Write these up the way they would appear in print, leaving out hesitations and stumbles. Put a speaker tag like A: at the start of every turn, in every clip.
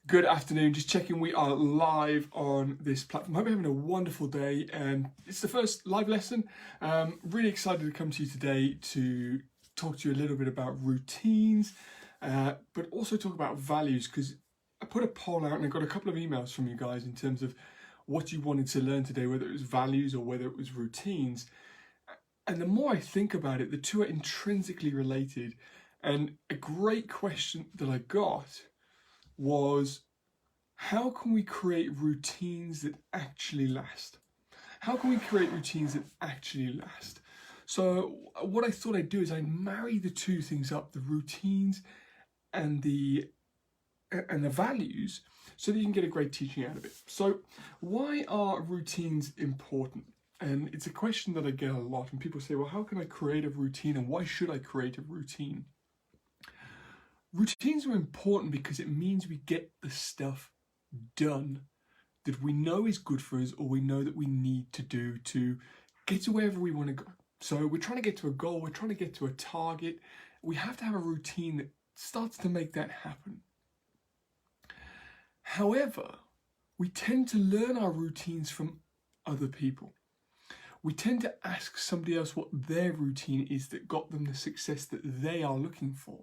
A: Good afternoon, just checking we are live on this platform. Hope you're having a wonderful day. It's the first live lesson. Really excited to come to you today to talk to you a little bit about routines, but also talk about values, because I put a poll out and I got a couple of emails from you guys in terms of what you wanted to learn today, whether it was values or whether it was routines. And the more I think about it, the two are intrinsically related. And a great question that I got was, how can we create routines that actually last? How can we create routines that actually last? So what I thought I'd do is I'd marry the two things up, the routines and the values, so that you can get a great teaching out of it. So why are routines important? And it's a question that I get a lot, and people say, well, how can I create a routine, and why should I create a routine? Routines are important because it means we get the stuff done that we know is good for us, or we know that we need to do to get to wherever we want to go. So we're trying to get to a goal, we're trying to get to a target. We have to have a routine that starts to make that happen. However, we tend to learn our routines from other people. We tend to ask somebody else what their routine is that got them the success that they are looking for.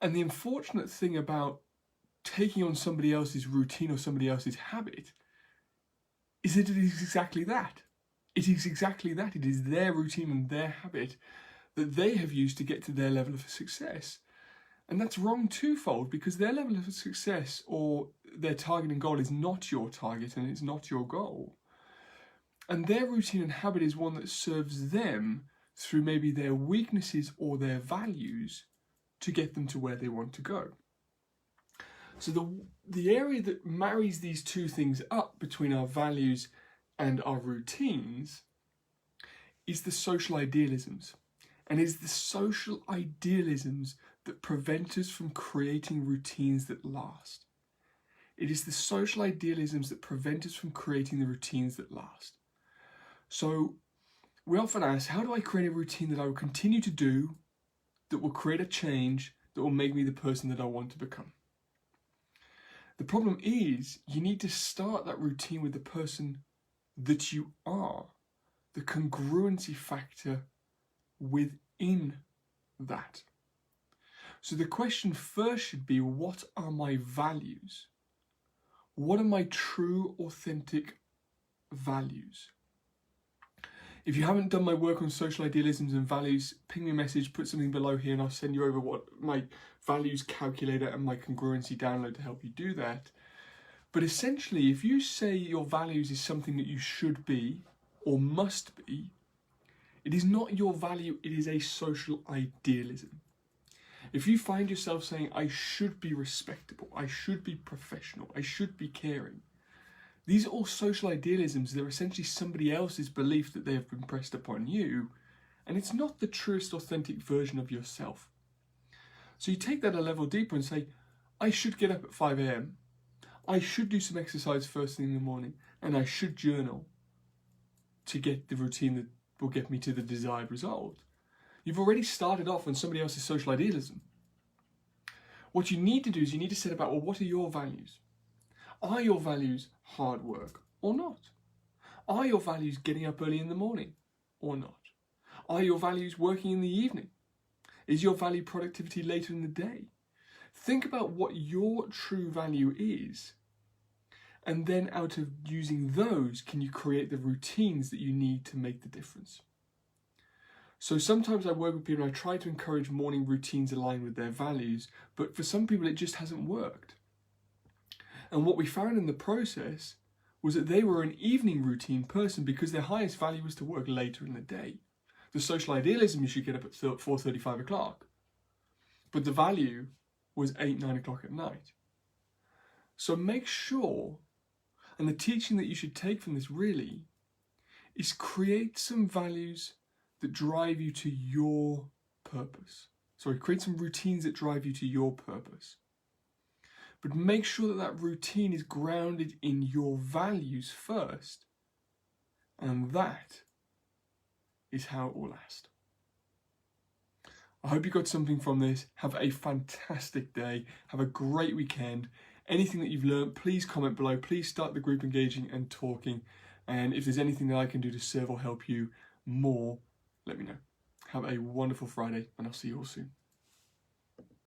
A: And the unfortunate thing about taking on somebody else's routine or somebody else's habit is that it is exactly that. It is exactly that. It is their routine and their habit that they have used to get to their level of success. And that's wrong twofold, because their level of success or their target and goal is not your target and it's not your goal. And their routine and habit is one that serves them through maybe their weaknesses or their values to get them to where they want to go. So the area that marries these two things up between our values and our routines is the social idealisms. And it's the social idealisms that prevent us from creating routines that last. It is the social idealisms that prevent us from creating the routines that last. So we often ask, how do I create a routine that I will continue to do, that will create a change, that will make me the person that I want to become? The problem is, you need to start that routine with the person that you are, the congruency factor within that. So the question first should be, what are my values? What are my true, authentic values? If you haven't done my work on social idealisms and values, ping me a message, put something below here, and I'll send you over what my values calculator and my congruency download to help you do that. But essentially, if you say your values is something that you should be or must be, it is not your value, it is a social idealism. If you find yourself saying, I should be respectable, I should be professional, I should be caring, these are all social idealisms. They're essentially somebody else's belief that they have been pressed upon you, and it's not the truest, authentic version of yourself. So you take that a level deeper and say, I should get up at 5 a.m. I should do some exercise first thing in the morning, and I should journal to get the routine that will get me to the desired result. You've already started off on somebody else's social idealism. What you need to do is you need to set about, well, what are your values? Are your values hard work or not? Are your values getting up early in the morning or not? Are your values working in the evening? Is your value productivity later in the day? Think about what your true value is, and then out of using those, can you create the routines that you need to make the difference? So sometimes I work with people and I try to encourage morning routines aligned with their values, but for some people it just hasn't worked. And what we found in the process was that they were an evening routine person because their highest value was to work later in the day. The social idealism, you should get up at 4:30, 5 o'clock. But the value was 8, 9 o'clock at night. So make sure, and the teaching that you should take from this really, is create some values that drive you to your purpose. Create some routines that drive you to your purpose. But make sure that that routine is grounded in your values first, and that is how it will last. I hope you got something from this. Have a fantastic day. Have a great weekend. Anything that you've learned, please comment below. Please start the group engaging and talking. And if there's anything that I can do to serve or help you more, let me know. Have a wonderful Friday, and I'll see you all soon.